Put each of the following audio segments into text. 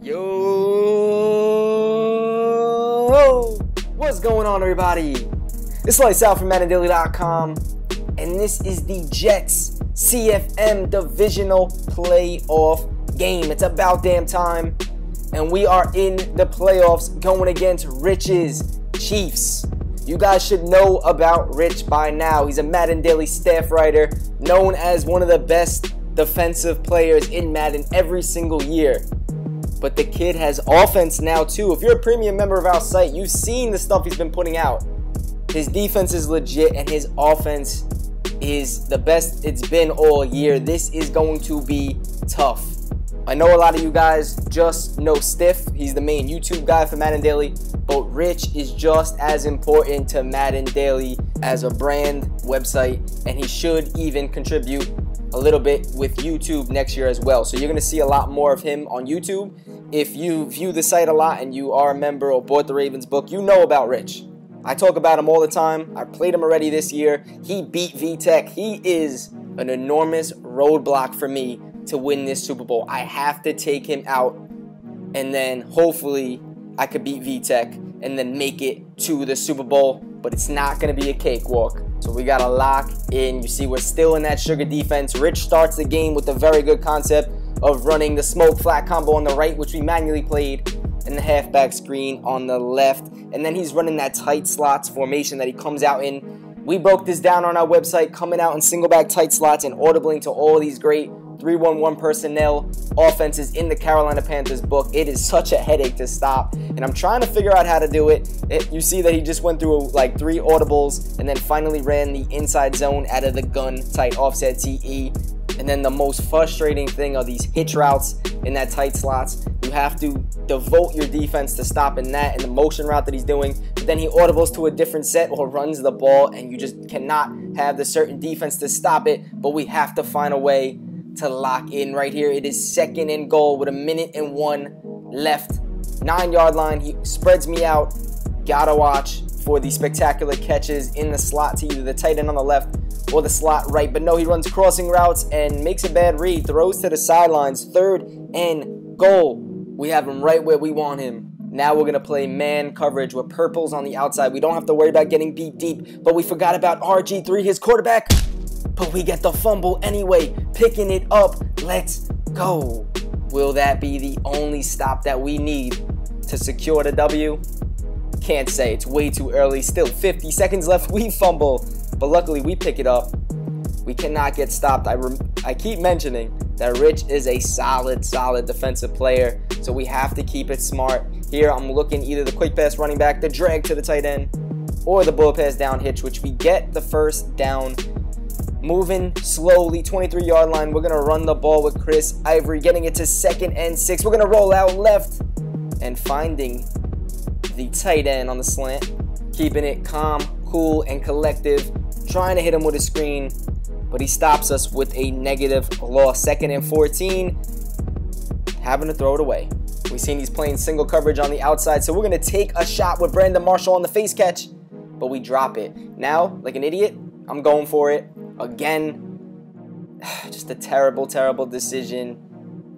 Yo, what's going on, everybody? It's Lights Out from MaddenDaily.com, and this is the Jets CFM Divisional Playoff game. It's about damn time, and we are in the playoffs going against Rich's Chiefs. You guys should know about Rich by now. He's a Madden Daily staff writer, known as one of the best defensive players in Madden every single year. But the kid has offense now too. If you're a premium member of our site, you've seen the stuff he's been putting out. His defense is legit and his offense is the best it's been all year. This is going to be tough. I know a lot of you guys just know Stiff. He's the main YouTube guy for Madden Daily, but Rich is just as important to Madden Daily as a brand website, and he should even contribute a little bit with YouTube next year as well. So you're going to see a lot more of him on YouTube. If you view the site a lot and you are a member or bought the Ravens book, you know about Rich. I talk about him all the time. I played him already this year. He beat VTech. He is an enormous roadblock for me to win this Super Bowl. I have to take him out, and then hopefully I could beat VTech and then make it to the Super Bowl. But it's not going to be a cakewalk. So we got to lock in. You see, we're still in that sugar defense. Rich starts the game with a very good concept of running the smoke flat combo on the right, which we manually played, and the halfback screen on the left. And then he's running that tight slots formation that he comes out in. We broke this down on our website, coming out in single back tight slots and audibling to all these great 3-1-1 personnel offenses in the Carolina Panthers book. It is such a headache to stop, and I'm trying to figure out how to do it. You see that he just went through like 3 audibles and then finally ran the inside zone out of the gun tight offset TE. And then the most frustrating thing are these hitch routes in that tight slots. You have to devote your defense to stopping that and the motion route that he's doing. But then he audibles to a different set or runs the ball, and you just cannot have the certain defense to stop it. But we have to find a way to lock in right here. It is 2nd and goal with 1:01 left. 9-yard line. He spreads me out. Gotta watch for the spectacular catches in the slot to either the tight end on the left or the slot right. But no, he runs crossing routes and makes a bad read. Throws to the sidelines. 3rd and goal. We have him right where we want him. Now we're going to play man coverage with purples on the outside. We don't have to worry about getting beat deep. But we forgot about RG3, his quarterback. But we get the fumble anyway. Picking it up. Let's go. Will that be the only stop that we need to secure the W? Can't say. It's way too early. Still 50 seconds left. We fumble. But luckily, we pick it up. We cannot get stopped. I keep mentioning that Rich is a solid defensive player. So we have to keep it smart. Here, I'm looking either the quick pass running back, the drag to the tight end, or the bullet pass down hitch, which we get the first down. Moving slowly, 23-yard line. We're going to run the ball with Chris Ivory, getting it to 2nd and 6. We're going to roll out left and finding the tight end on the slant. Keeping it calm, cool, and collective. Trying to hit him with a screen, but he stops us with a negative loss. 2nd and 14. Having to throw it away. We've seen he's playing single coverage on the outside, so we're going to take a shot with Brandon Marshall on the face catch, but we drop it. Now, like an idiot, I'm going for it. Again, just a terrible decision.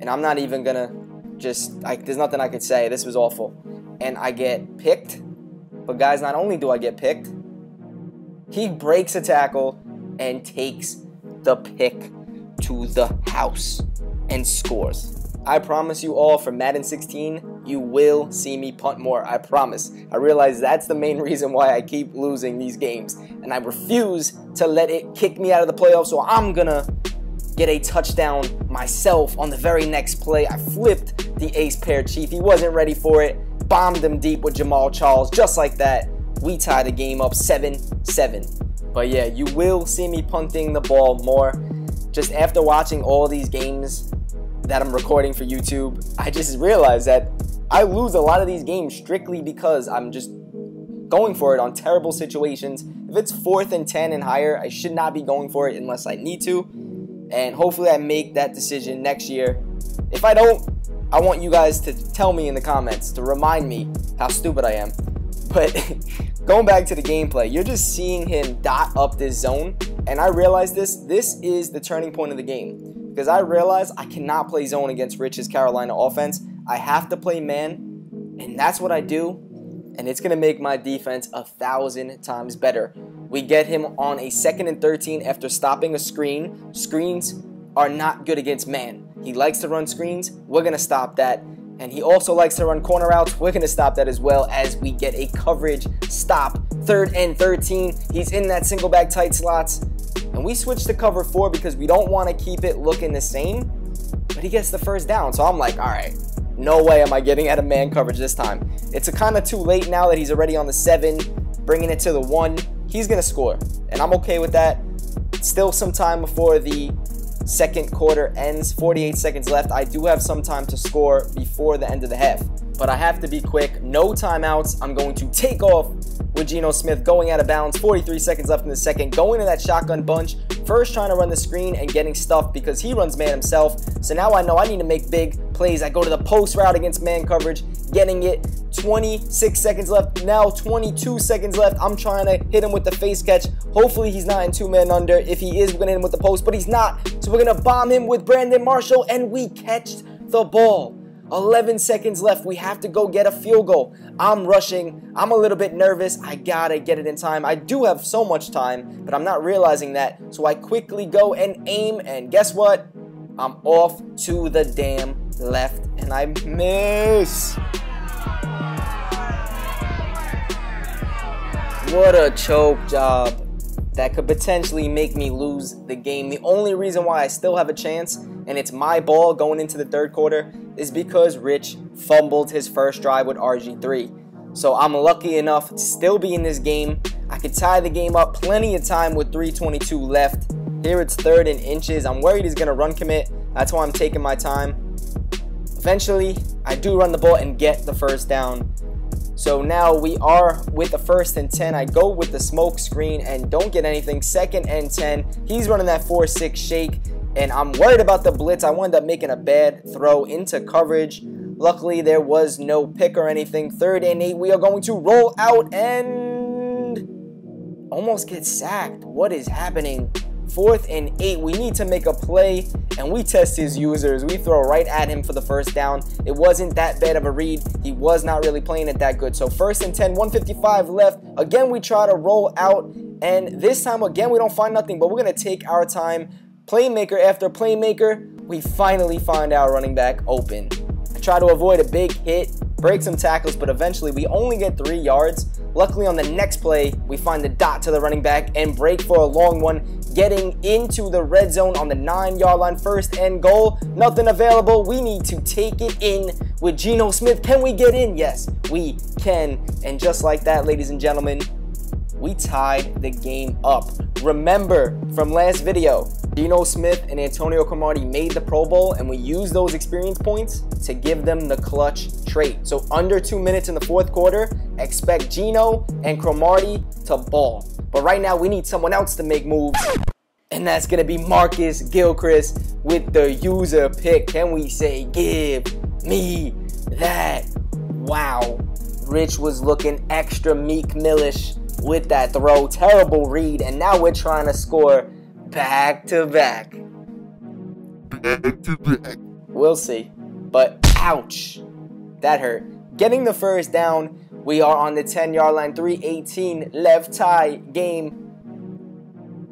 And I'm not even going to there's nothing I could say. This was awful. And I get picked. But guys, not only do I get picked, he breaks a tackle and takes the pick to the house and scores. I promise you all, for Madden 16, you will see me punt more. I promise. I realize that's the main reason why I keep losing these games. And I refuse to let it kick me out of the playoffs, so I'm going to get a touchdown myself on the very next play. I flipped the ace pair chief. He wasn't ready for it. Bombed him deep with Jamal Charles. Just like that, we tie the game up 7-7. But yeah, you will see me punting the ball more. Just after watching all these games that I'm recording for YouTube, I just realized that I lose a lot of these games strictly because I'm just going for it on terrible situations. If it's 4th and 10 and higher, I should not be going for it unless I need to. And hopefully I make that decision next year. If I don't, I want you guys to tell me in the comments to remind me how stupid I am. But going back to the gameplay, you're just seeing him dot up this zone. And I realized this is the turning point of the game. Because I realized I cannot play zone against Rich's Carolina offense. I have to play man, and that's what I do, and it's going to make my defense 1,000 times better. We get him on a 2nd and 13 after stopping a screen. Screens are not good against man. He likes to run screens. We're going to stop that. And he also likes to run corner routes. We're going to stop that as well as we get a coverage stop. 3rd and 13. He's in that single back tight slots. And we switch to cover 4 because we don't want to keep it looking the same. But he gets the first down. So I'm like, all right, no way am I getting out of man coverage this time. It's kind of too late now that he's already on the 7, bringing it to the 1. He's going to score. And I'm okay with that. Still some time before the second quarter ends. 48 seconds left. I do have some time to score before the end of the half, but I have to be quick. No timeouts. I'm going to take off with Geno Smith going out of bounds. 43 seconds left in the second. Going to that shotgun bunch. First trying to run the screen and getting stuffed because he runs man himself. So now I know I need to make big plays. I go to the post route against man coverage, getting it. 26 seconds left. Now 22 seconds left. I'm trying to hit him with the face catch. Hopefully he's not in 2-man under. If he is, we're going to hit him with the post, but he's not. So we're going to bomb him with Brandon Marshall, and we catch the ball. 11 seconds left. We have to go get a field goal. I'm rushing. I'm a little bit nervous. I got to get it in time. I do have so much time, but I'm not realizing that. So I quickly go and aim, and guess what? I'm off to the damn left, and I miss. What a choke job. That could potentially make me lose the game. The only reason why I still have a chance, and it's my ball going into the 3rd quarter, is because Rich fumbled his first drive with RG3. So I'm lucky enough to still be in this game. I could tie the game up plenty of time with 3:22 left. Here it's 3rd and inches. I'm worried he's going to run commit. That's why I'm taking my time. Eventually, I do run the ball and get the first down. So now we are with the 1st and 10. I go with the smoke screen and don't get anything. 2nd and 10. He's running that 4-6 shake, and I'm worried about the blitz. I wound up making a bad throw into coverage. Luckily, there was no pick or anything. 3rd and 8. We are going to roll out and almost get sacked. What is happening? 4th and 8. We need to make a play, and we test his users. We throw right at him for the first down. It wasn't that bad of a read. He was not really playing it that good. So 1st and 10, 155 left. Again, we try to roll out, and this time, again, we don't find nothing, but we're going to take our time. Playmaker after playmaker, we finally find our running back open. I try to avoid a big hit, break some tackles, but eventually we only get 3 yards. Luckily, on the next play, we find the dot to the running back and break for a long one, getting into the red zone on the 9-yard line. 1st and goal. Nothing available. We need to take it in with Geno Smith. Can we get in? Yes, we can. And just like that, ladies and gentlemen, we tied the game up. Remember from last video, Geno Smith and Antonio Cromartie made the Pro Bowl, and we used those experience points to give them the clutch trait. So under 2 minutes in the 4th quarter, expect Geno and Cromartie to ball. But right now, we need someone else to make moves, and that's going to be Marcus Gilchrist with the user pick. Can we say, give me that? Wow. Rich was looking extra Meek Millish with that throw. Terrible read, and now we're trying to score back to back. We'll see. But ouch. That hurt. Getting the first down. We are on the 10-yard line. 3:18 left, tie game.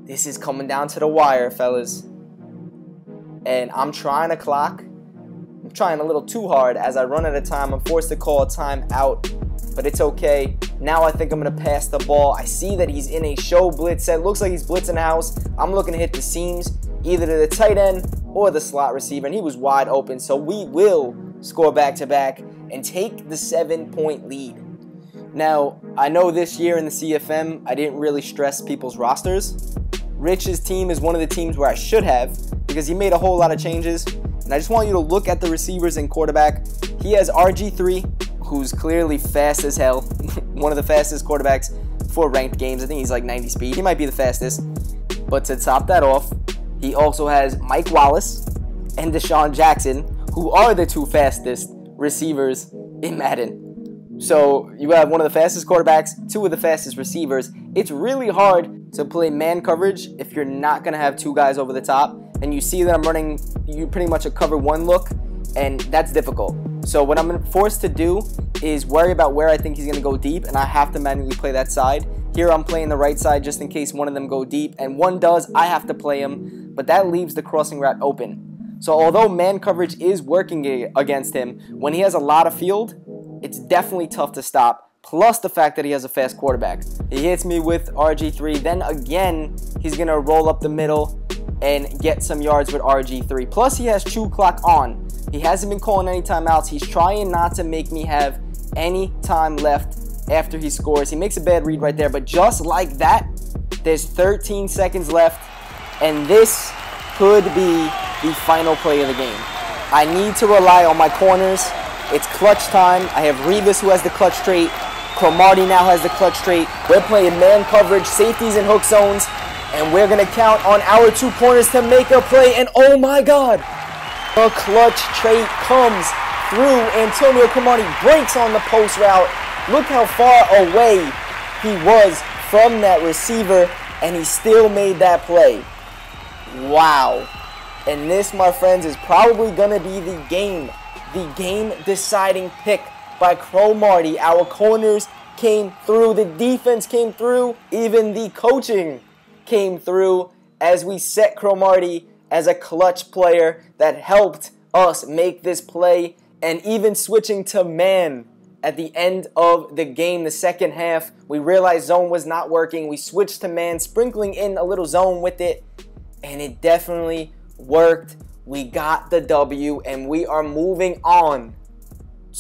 This is coming down to the wire, fellas. And I'm trying to clock. I'm trying a little too hard as I run out of time. I'm forced to call a timeout, but it's okay. Now I think I'm going to pass the ball. I see that he's in a show blitz set. Looks like he's blitzing the house. I'm looking to hit the seams, either to the tight end or the slot receiver, and he was wide open. So we will score back-to-back and take the 7-point lead. Now, I know this year in the CFM, I didn't really stress people's rosters. Rich's team is one of the teams where I should have, because he made a whole lot of changes. And I just want you to look at the receivers and quarterback. He has RG3, who's clearly fast as hell. One of the fastest quarterbacks for ranked games. I think he's like 90 speed. He might be the fastest. But to top that off, he also has Mike Wallace and Deshaun Jackson, who are the 2 fastest receivers in Madden. So you have one of the fastest quarterbacks, 2 of the fastest receivers. It's really hard to play man coverage if you're not going to have 2 guys over the top. And you see that I'm running pretty much a cover 1 look, and that's difficult. So what I'm forced to do is worry about where I think he's going to go deep, and I have to manually play that side. Here I'm playing the right side just in case one of them go deep, and one does, I have to play him, but that leaves the crossing route open. So although man coverage is working against him, when he has a lot of field, it's definitely tough to stop, plus the fact that he has a fast quarterback. He hits me with RG3, then again, he's going to roll up the middle and get some yards with RG3. Plus, he has chew clock on. He hasn't been calling any timeouts. He's trying not to make me have any time left after he scores. He makes a bad read right there, but just like that, there's 13 seconds left, and this could be the final play of the game. I need to rely on my corners. It's clutch time. I have Revis, who has the clutch trait. Cromartie now has the clutch trait. We're playing man coverage, safeties, and hook zones, and we're going to count on our two corners to make a play, and oh my God, the clutch trait comes through. Antonio Cromartie breaks on the post route. Look how far away he was from that receiver, and he still made that play. Wow. And this, my friends, is probably going to be the game-deciding pick by Cromartie. Our corners came through. The defense came through. Even the coaching came through as we set Cromartie as a clutch player that helped us make this play. And even switching to man at the end of the game, the second half, we realized zone was not working. We switched to man, sprinkling in a little zone with it, and it definitely worked. We got the W, and we are moving on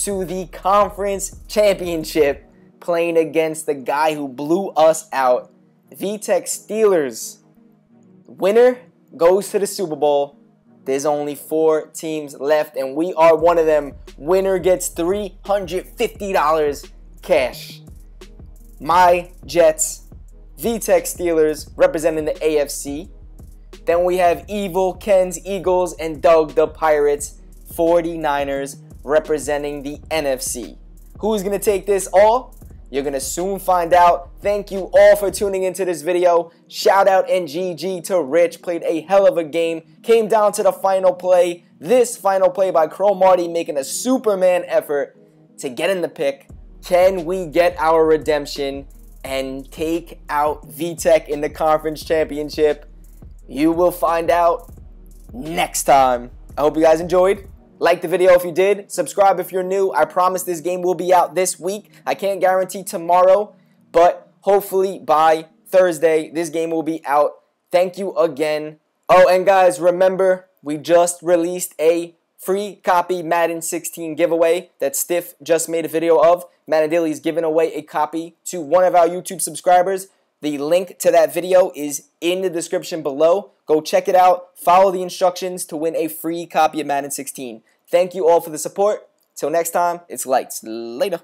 to the conference championship, playing against the guy who blew us out, VTech Steelers. Winner goes to the Super Bowl. There's only 4 teams left, and we are one of them. Winner gets $350 cash. My Jets, VTech Steelers representing the AFC. Then we have Evil, Ken's Eagles, and Doug the Pirates, 49ers representing the NFC. Who's going to take this all? You're going to soon find out. Thank you all for tuning into this video. Shout out and GG to Rich. Played a hell of a game. Came down to the final play. This final play by Cromartie making a Superman effort to get in the pick. Can we get our redemption and take out VTech in the conference championship? You will find out next time. I hope you guys enjoyed. Like the video if you did. Subscribe if you're new. I promise this game will be out this week. I can't guarantee tomorrow, but hopefully by Thursday, this game will be out. Thank you again. Oh, and guys, remember, we just released a free copy Madden 16 giveaway that Stiff just made a video of. Madden Daily is giving away a copy to one of our YouTube subscribers. The link to that video is in the description below. Go check it out. Follow the instructions to win a free copy of Madden 16. Thank you all for the support. Till next time, it's lights. Later.